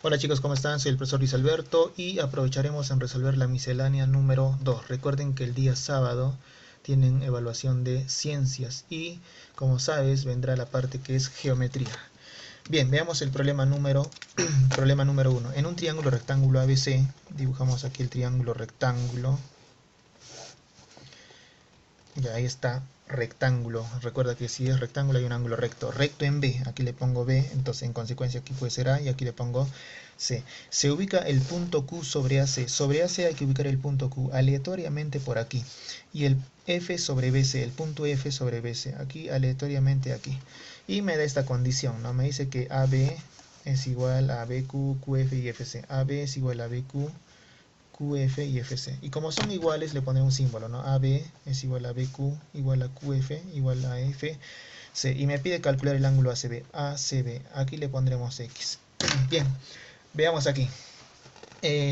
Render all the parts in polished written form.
Hola chicos, ¿cómo están? Soy el profesor Luis Alberto y aprovecharemos en resolver la miscelánea número 2. Recuerden que el día sábado tienen evaluación de ciencias y, como sabes, vendrá la parte que es geometría. Bien, veamos el problema número 1. En un triángulo rectángulo ABC, dibujamos aquí el triángulo rectángulo. Ya ahí está, rectángulo. Recuerda que si es rectángulo hay un ángulo recto. Recto en B, aquí le pongo B, entonces en consecuencia aquí puede ser A y aquí le pongo C. Se ubica el punto Q sobre AC. Sobre AC hay que ubicar el punto Q aleatoriamente por aquí. Y el F sobre BC, el punto F sobre BC, aquí aleatoriamente aquí. Y me da esta condición, ¿no? Me dice que AB es igual a BQ, QF y FC. AB es igual a BQ, QF y FC. Y como son iguales, le pondré un símbolo, ¿no? AB es igual a BQ, igual a QF, igual a FC. Y me pide calcular el ángulo ACB. ACB. Aquí le pondremos X. Bien, veamos aquí.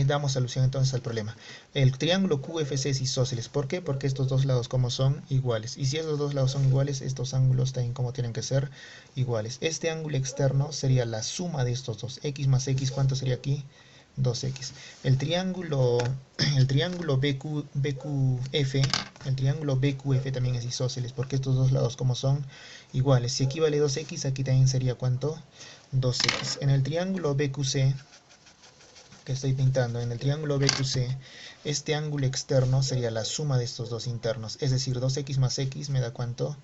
Damos solución entonces al problema. El triángulo QFC es isósceles. ¿Por qué? Porque estos dos lados como son iguales. Y si estos dos lados son iguales, estos ángulos también como tienen que ser iguales. Este ángulo externo sería la suma de estos dos. X más X, ¿cuánto sería aquí? 2x. El triángulo BQF, el triángulo BQF también es isósceles porque estos dos lados como son iguales. Si aquí vale 2x, aquí también sería ¿cuánto? 2x. En el triángulo BQC que estoy pintando, en el triángulo BQC, este ángulo externo sería la suma de estos dos internos, es decir, 2x más x me da ¿cuánto?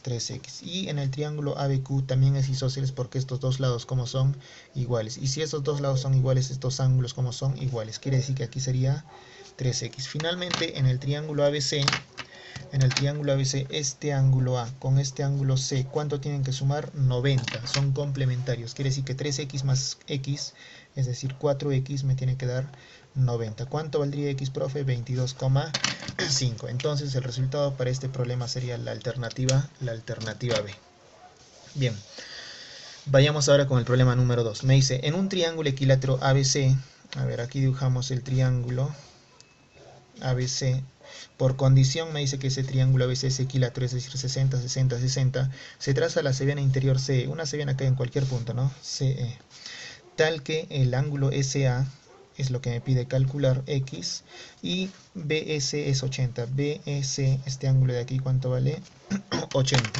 3x. Y en el triángulo ABQ también es isósceles porque estos dos lados como son iguales. Y si estos dos lados son iguales, estos ángulos como son iguales. Quiere decir que aquí sería 3x. Finalmente, en el triángulo ABC, este ángulo A con este ángulo C, ¿cuánto tienen que sumar? 90. Son complementarios. Quiere decir que 3x más x, es decir, 4x me tiene que dar 90. ¿Cuánto valdría x, profe? 22,5. Entonces el resultado para este problema sería la alternativa B. Bien, vayamos ahora con el problema número 2. Me dice, en un triángulo equilátero ABC, a ver, aquí dibujamos el triángulo ABC. Por condición me dice que ese triángulo ABC es equilátero, es decir, 60, 60, 60. Se traza la cebiana interior CE, una cebiana que hay en cualquier punto, ¿no? CE. Tal que el ángulo SA es lo que me pide calcular, X, y BS es 80. BS, este ángulo de aquí, ¿cuánto vale? 80.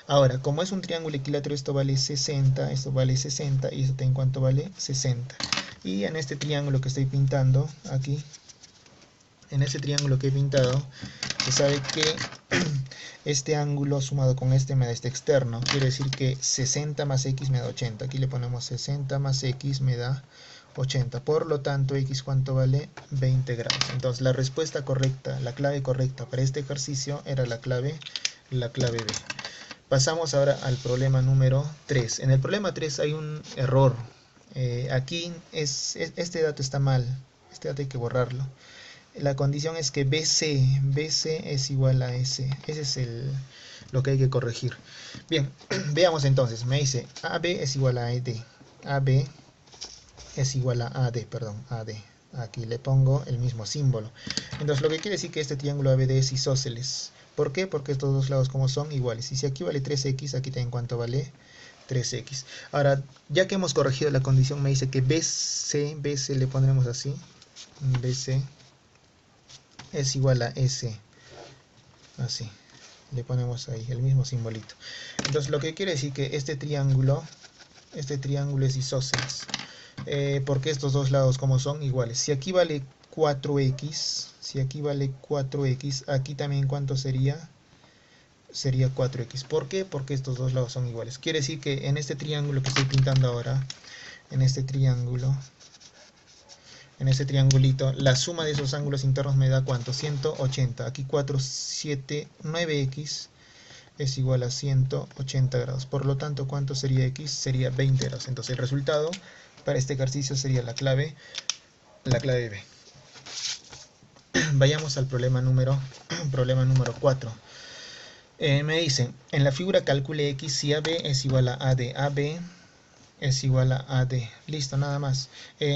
Ahora, como es un triángulo equilátero, esto vale 60, esto vale 60, y esto también, ¿cuánto vale? 60. Y en este triángulo que estoy pintando, aquí, en ese triángulo que he pintado, se sabe que este ángulo sumado con este me da este externo. Quiere decir que 60 más x me da 80. Aquí le ponemos 60 más x me da 80. Por lo tanto, x ¿cuánto vale? 20 grados. Entonces, la respuesta correcta, la clave correcta para este ejercicio era la clave B. Pasamos ahora al problema número 3. En el problema 3 hay un error. Aquí este dato está mal. Este dato hay que borrarlo. La condición es que BC es igual a S. Ese es lo que hay que corregir. Bien, veamos entonces. Me dice AB es igual a AD. AB es igual a AD, perdón, AD. Aquí le pongo el mismo símbolo. Entonces lo que quiere decir que este triángulo ABD es isósceles. ¿Por qué? Porque estos dos lados como son iguales. Y si aquí vale 3x, aquí también ¿cuánto vale? 3x. Ahora, ya que hemos corregido la condición, me dice que BC le pondremos así. BC es igual a S, así, le ponemos ahí el mismo simbolito. Entonces lo que quiere decir que este triángulo es isósceles, porque estos dos lados como son iguales. Si aquí vale 4x, aquí también ¿cuánto sería? Sería 4x. ¿Por qué? Porque estos dos lados son iguales. Quiere decir que en este triángulo que estoy pintando ahora, en este triangulito, la suma de esos ángulos internos me da ¿cuánto? 180. Aquí 4, 7, 9x es igual a 180 grados. Por lo tanto, ¿cuánto sería x? Sería 20 grados. Entonces el resultado para este ejercicio sería la clave B. Vayamos al problema número 4. Me dicen, en la figura calcule x si AB es igual a AD. AB es igual a AD. Listo, nada más.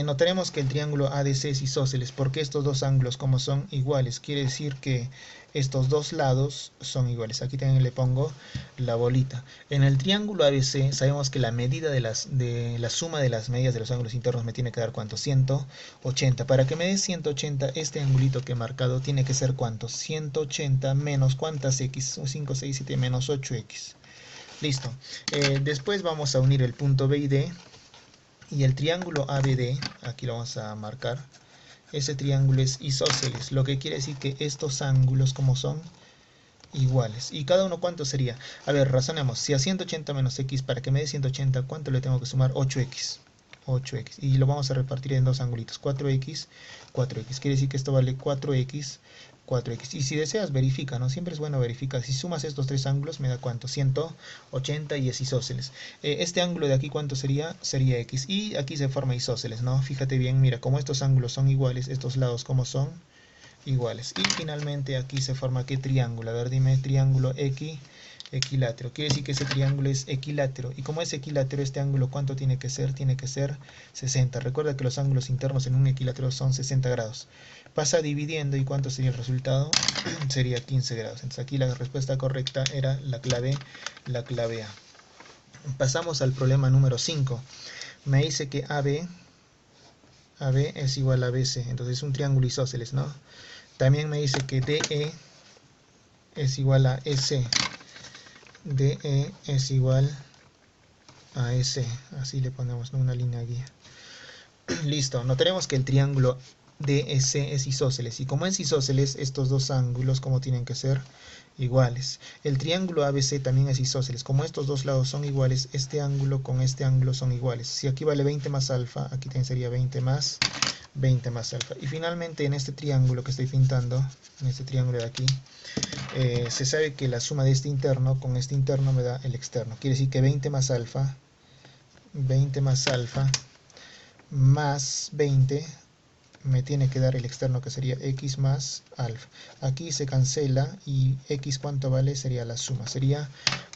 Notaremos que el triángulo ADC es isósceles porque estos dos ángulos como son iguales, quiere decir que estos dos lados son iguales. Aquí también le pongo la bolita. En el triángulo ABC sabemos que la medida de la suma de las medidas de los ángulos internos me tiene que dar ¿cuánto? 180. Para que me dé 180, este angulito que he marcado tiene que ser ¿cuánto? 180 menos ¿cuántas x? 5, 6, 7 menos 8x. Listo. Después vamos a unir el punto B y D y el triángulo ABD, aquí lo vamos a marcar. Ese triángulo es isósceles, lo que quiere decir que estos ángulos como son iguales. ¿Y cada uno cuánto sería? A ver, razonemos. Si a 180 menos x, para que me dé 180, ¿cuánto le tengo que sumar? 8x. 8x. Y lo vamos a repartir en dos angulitos. 4x, 4x. Quiere decir que esto vale 4x, 4x. Y si deseas, verifica, ¿no? Siempre es bueno verificar. Si sumas estos tres ángulos, me da ¿cuánto? 180 y es isósceles. Este ángulo de aquí, ¿cuánto sería? Sería x. Y aquí se forma isósceles, ¿no? Fíjate bien, mira, como estos ángulos son iguales, estos lados como son iguales. Y finalmente aquí se forma ¿qué triángulo? A ver, dime, triángulo equilátero. Quiere decir que ese triángulo es equilátero. Y como es equilátero, este ángulo ¿cuánto tiene que ser? Tiene que ser 60. Recuerda que los ángulos internos en un equilátero son 60 grados. Pasa dividiendo y ¿cuánto sería el resultado? Sería 15 grados. Entonces aquí la respuesta correcta era la clave A. Pasamos al problema número 5. Me dice que AB es igual a BC. Entonces es un triángulo isósceles, ¿no? También me dice que DE es igual a EC. DE es igual a EC. Así le ponemos, ¿no? Una línea guía. Listo. Notaremos que el triángulo DEC es isósceles. Y como es isósceles, estos dos ángulos, ¿cómo tienen que ser? Iguales. El triángulo ABC también es isósceles. Como estos dos lados son iguales, este ángulo con este ángulo son iguales. Si aquí vale 20 más alfa, aquí también sería 20 más alfa. Y finalmente en este triángulo que estoy pintando, en este triángulo de aquí, se sabe que la suma de este interno con este interno me da el externo. Quiere decir que 20 más alfa más 20 me tiene que dar el externo, que sería x más alfa. Aquí se cancela y x ¿cuánto vale? Sería la suma, sería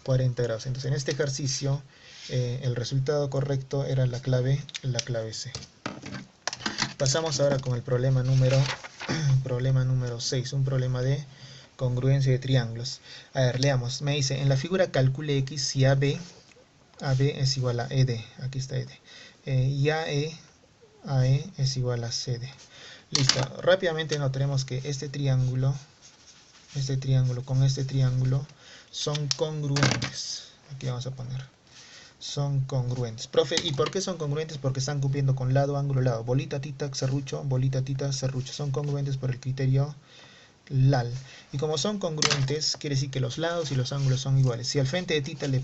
40 grados. Entonces en este ejercicio el resultado correcto era la clave C. Pasamos ahora con el problema número 6, un problema de congruencia de triángulos. A ver, leamos. Me dice, en la figura calcule x si AB es igual a ED. Aquí está ED. Y AE es igual a CD. Listo. Rápidamente notaremos que este triángulo con este triángulo son congruentes. Aquí vamos a poner. Son congruentes. Profe, ¿y por qué son congruentes? Porque están cumpliendo con lado, ángulo, lado. Bolita, tita, serrucho, bolita, tita, serrucho. Son congruentes por el criterio LAL. Y como son congruentes, quiere decir que los lados y los ángulos son iguales. Si al frente de tita le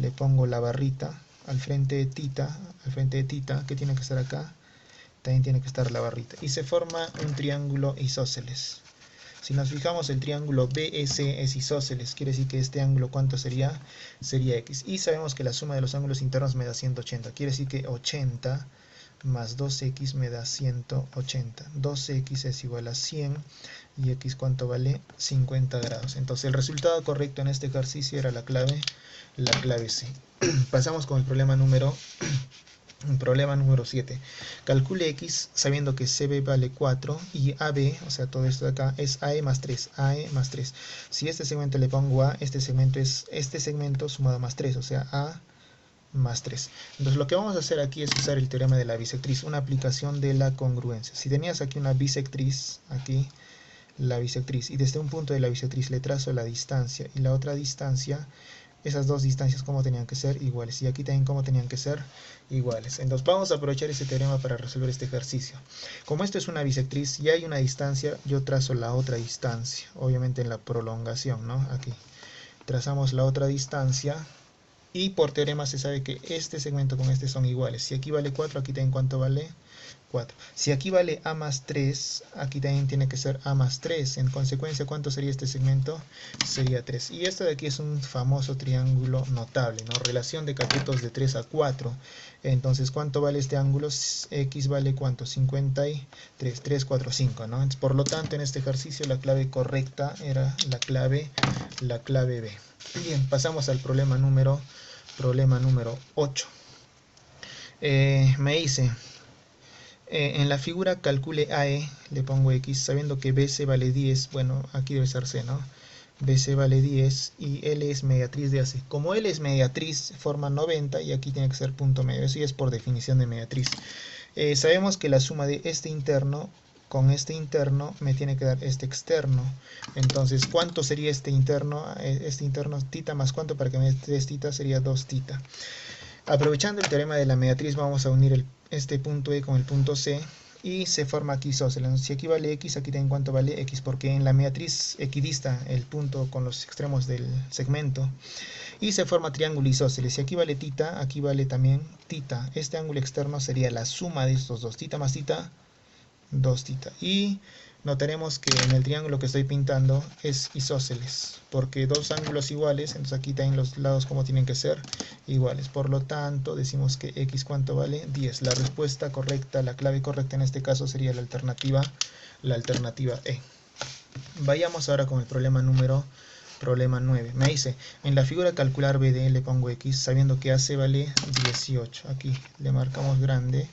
pongo la barrita, al frente de tita, ¿qué tiene que estar acá? También tiene que estar la barrita. Y se forma un triángulo isósceles. Si nos fijamos, el triángulo BEC es isósceles, quiere decir que este ángulo ¿cuánto sería? Sería x. Y sabemos que la suma de los ángulos internos me da 180, quiere decir que 80 más 2x me da 180. 2x es igual a 100 y x ¿cuánto vale? 50 grados. Entonces el resultado correcto en este ejercicio era la clave C. Pasamos con el problema número 7. Calcule x sabiendo que CB vale 4 y AB, o sea, todo esto de acá, es AE más 3. Si este segmento le pongo A, este segmento es este segmento sumado más 3, o sea, A más 3. Entonces lo que vamos a hacer aquí es usar el teorema de la bisectriz, una aplicación de la congruencia. Si tenías aquí una bisectriz, aquí la bisectriz, y desde un punto de la bisectriz le trazo la distancia y la otra distancia, esas dos distancias como tenían que ser iguales, y aquí también como tenían que ser iguales. Entonces vamos a aprovechar ese teorema para resolver este ejercicio. Como esto es una bisectriz y hay una distancia, yo trazo la otra distancia, obviamente en la prolongación, ¿no? Aquí trazamos la otra distancia y por teorema se sabe que este segmento con este son iguales. Si aquí vale 4, aquí también ¿cuánto vale? 4. Si aquí vale A más 3, aquí también tiene que ser A más 3. En consecuencia, ¿cuánto sería este segmento? Sería 3. Y esto de aquí es un famoso triángulo notable, ¿no? Relación de catetos de 3 a 4. Entonces, ¿cuánto vale este ángulo? X vale ¿cuánto? 53, 3, 4, 5, ¿no? Entonces, por lo tanto, en este ejercicio la clave correcta era la clave B. Bien, pasamos al problema número Problema número 8. Me dice, en la figura calcule AE, le pongo X, sabiendo que BC vale 10, bueno, aquí debe ser C, ¿no? BC vale 10 y L es mediatriz de AC. Como L es mediatriz, forma 90 y aquí tiene que ser punto medio. Eso ya es por definición de mediatriz. Sabemos que la suma de este interno con este interno me tiene que dar este externo. Entonces, ¿cuánto sería este interno? Este interno, tita más cuánto para que me dé tita sería 2 tita. Aprovechando el teorema de la mediatriz, vamos a unir este punto E con el punto C y se forma aquí isósceles. Si aquí vale X, aquí también cuánto vale X, porque en la mediatriz equidista el punto con los extremos del segmento y se forma triángulo isósceles. Si aquí vale tita, aquí vale también tita. Este ángulo externo sería la suma de estos dos, tita más tita, 2 tita. Y notaremos que en el triángulo que estoy pintando es isósceles, porque dos ángulos iguales, entonces aquí también los lados como tienen que ser iguales. Por lo tanto, decimos que X ¿cuánto vale? 10. La respuesta correcta, la clave correcta en este caso sería la alternativa E. Vayamos ahora con el problema 9. Me dice, en la figura calcular BD le pongo X, sabiendo que AC vale 18. Aquí le marcamos grande.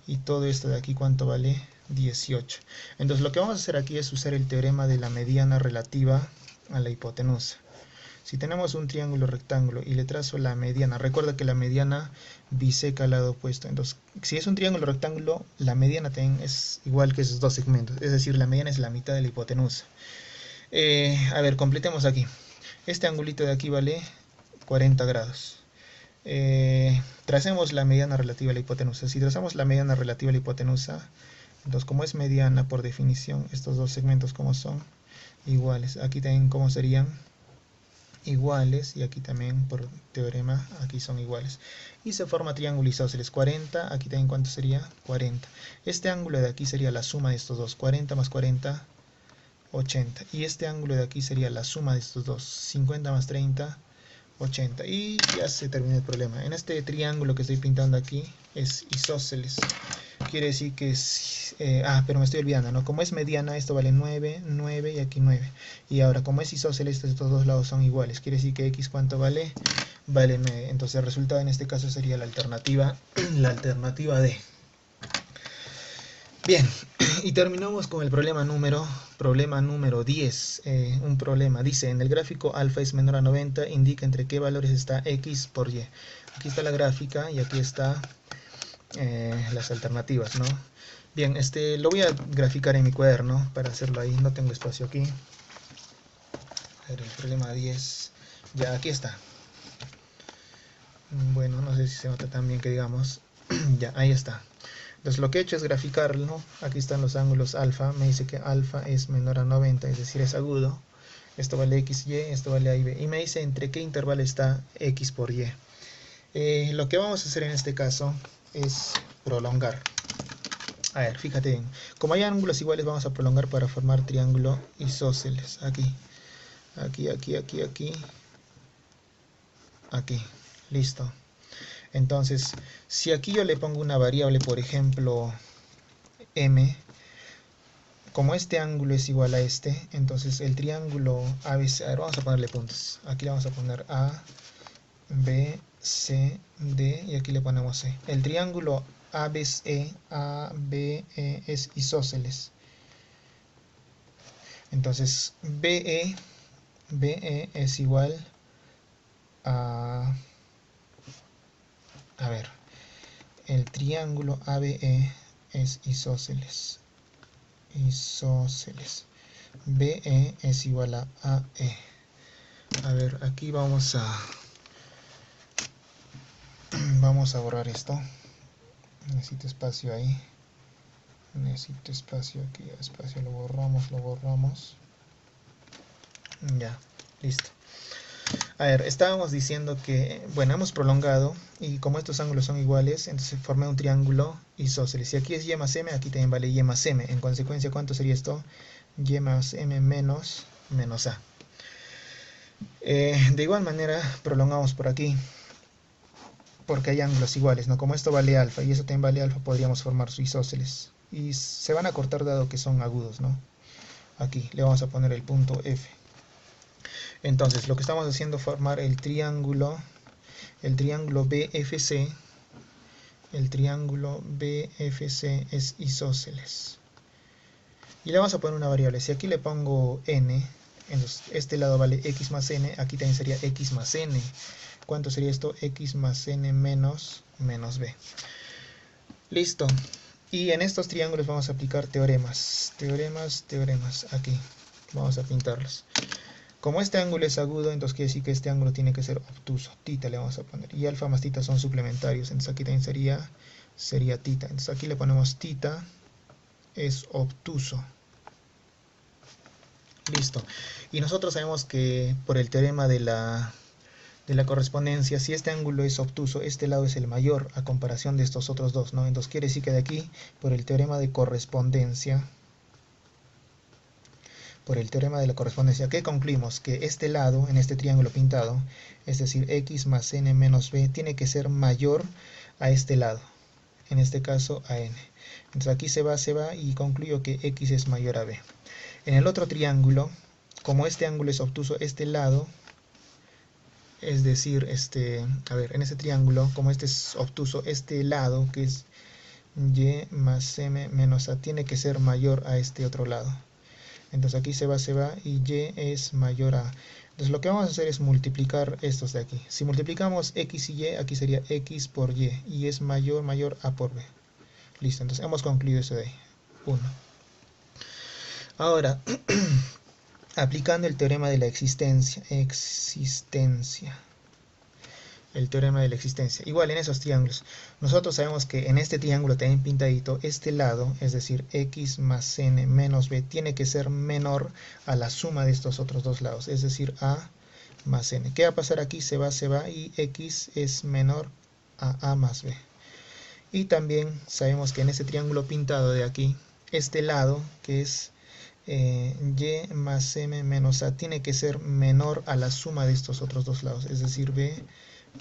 Y todo esto de aquí, ¿cuánto vale? 18. Entonces lo que vamos a hacer aquí es usar el teorema de la mediana relativa a la hipotenusa. Si tenemos un triángulo rectángulo y le trazo la mediana, recuerda que la mediana biseca al lado opuesto. Entonces, si es un triángulo rectángulo, la mediana también es igual que esos dos segmentos. Es decir, la mediana es la mitad de la hipotenusa. A ver, completemos aquí. Este angulito de aquí vale 40 grados. Tracemos la mediana relativa a la hipotenusa. Si trazamos la mediana relativa a la hipotenusa, entonces como es mediana por definición, estos dos segmentos como son iguales. Aquí también como serían iguales y aquí también por teorema aquí son iguales. Y se forma triángulo isósceles 40, aquí también ¿cuánto sería? 40. Este ángulo de aquí sería la suma de estos dos, 40 más 40, 80. Y este ángulo de aquí sería la suma de estos dos, 50 más 30, 80. Y ya se terminó el problema. En este triángulo que estoy pintando aquí es isósceles. Quiere decir que es... pero me estoy olvidando, ¿no? Como es mediana, esto vale 9, 9 y aquí 9. Y ahora, como es isósceles, estos dos lados son iguales. Quiere decir que X, ¿cuánto vale? Vale 9. Entonces el resultado en este caso sería la alternativa D. Bien, y terminamos con el problema número 10. Un problema, dice, en el gráfico alfa es menor a 90, indica entre qué valores está X por Y. Aquí está la gráfica y aquí está las alternativas, ¿no? Bien, lo voy a graficar en mi cuaderno para hacerlo ahí, no tengo espacio aquí. A ver, el problema 10, ya aquí está. Bueno, no sé si se nota tan bien que digamos, ya, ahí está. Entonces lo que he hecho es graficarlo. Aquí están los ángulos alfa. Me dice que alfa es menor a 90, es decir, es agudo. Esto vale XY, esto vale A y B. Y me dice entre qué intervalo está X por Y. Lo que vamos a hacer en este caso es prolongar. A ver, fíjate bien. Como hay ángulos iguales, vamos a prolongar para formar triángulo isósceles. Aquí, aquí, aquí, aquí, aquí. Aquí. Listo. Entonces, si aquí yo le pongo una variable, por ejemplo, m, como este ángulo es igual a este, entonces el triángulo ABC, a ver, vamos a ponerle puntos. Aquí le vamos a poner A, B, C, D y aquí le ponemos C. El triángulo ABC, ABE es isósceles. Entonces, BE es igual a... A ver, el triángulo ABE es isósceles. BE es igual a AE. A ver, aquí vamos a borrar esto. Necesito espacio ahí. Necesito espacio aquí. Espacio, lo borramos. Ya, listo. A ver, estábamos diciendo que, bueno, hemos prolongado y como estos ángulos son iguales, entonces formé un triángulo isósceles. Si aquí es Y más M, aquí también vale Y más M. En consecuencia, ¿cuánto sería esto? Y más M menos A. De igual manera, prolongamos por aquí, porque hay ángulos iguales, ¿no? Como esto vale alfa y eso también vale alfa, podríamos formar su isósceles. Y se van a cortar dado que son agudos, ¿no? Aquí le vamos a poner el punto F. Entonces, lo que estamos haciendo es formar el triángulo el triángulo BFC es isósceles. Y le vamos a poner una variable. Si aquí le pongo n, entonces este lado vale x más n, aquí también sería x más n. ¿Cuánto sería esto? X más n menos b. Listo. Y en estos triángulos vamos a aplicar teoremas. Teoremas. Aquí. Vamos a pintarlos. Como este ángulo es agudo, entonces quiere decir que este ángulo tiene que ser obtuso. Tita le vamos a poner. Y alfa más tita son suplementarios. Entonces aquí también sería tita. Entonces aquí le ponemos tita es obtuso. Listo. Y nosotros sabemos que por el teorema de la correspondencia, si este ángulo es obtuso, este lado es el mayor a comparación de estos otros dos, ¿no? Entonces quiere decir que de aquí, por el teorema de correspondencia, ¿qué concluimos? Que este lado, en este triángulo pintado, es decir, x más n menos b, tiene que ser mayor a este lado, en este caso a n. Entonces aquí se va y concluyo que x es mayor a b. En el otro triángulo, como este ángulo es obtuso, este lado, es decir, en este triángulo, como este es obtuso, este lado, que es y más m menos a, tiene que ser mayor a este otro lado. Entonces aquí se va y y es mayor a. Entonces lo que vamos a hacer es multiplicar estos de aquí. Si multiplicamos x y y, aquí sería x por y es mayor a por b. Listo, entonces hemos concluido eso de ahí. 1. Ahora, aplicando el teorema de la existencia. El teorema de la existencia. Igual en esos triángulos. Nosotros sabemos que en este triángulo también pintadito, este lado, es decir, x más n menos b, tiene que ser menor a la suma de estos otros dos lados, es decir, a más n. ¿Qué va a pasar aquí? Se va y x es menor a más b. Y también sabemos que en este triángulo pintado de aquí, este lado, que es y más m menos a, tiene que ser menor a la suma de estos otros dos lados, es decir, b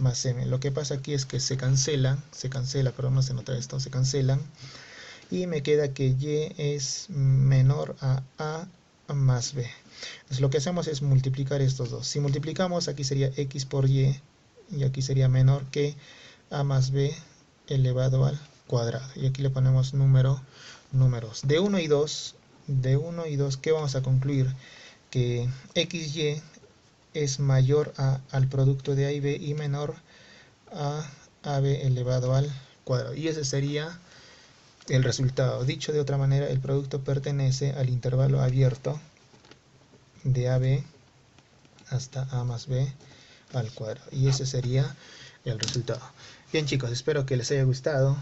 más m. Lo que pasa aquí es que se cancelan, pero no se nota esto, se cancelan, y me queda que y es menor a más b. Entonces lo que hacemos es multiplicar estos dos. Si multiplicamos, aquí sería x por y aquí sería menor que a más b elevado al cuadrado. Y aquí le ponemos números. De 1 y 2, ¿qué vamos a concluir? Que xy es mayor al producto de a y b y menor a ab elevado al cuadrado. Y ese sería el resultado. Dicho de otra manera, el producto pertenece al intervalo abierto de ab hasta a más b al cuadrado. Y ese sería el resultado. Bien chicos, espero que les haya gustado.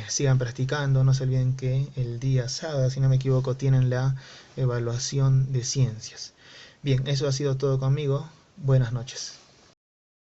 Sigan practicando. No se olviden que el día sábado, si no me equivoco, tienen la evaluación de ciencias. Bien, eso ha sido todo conmigo. Buenas noches.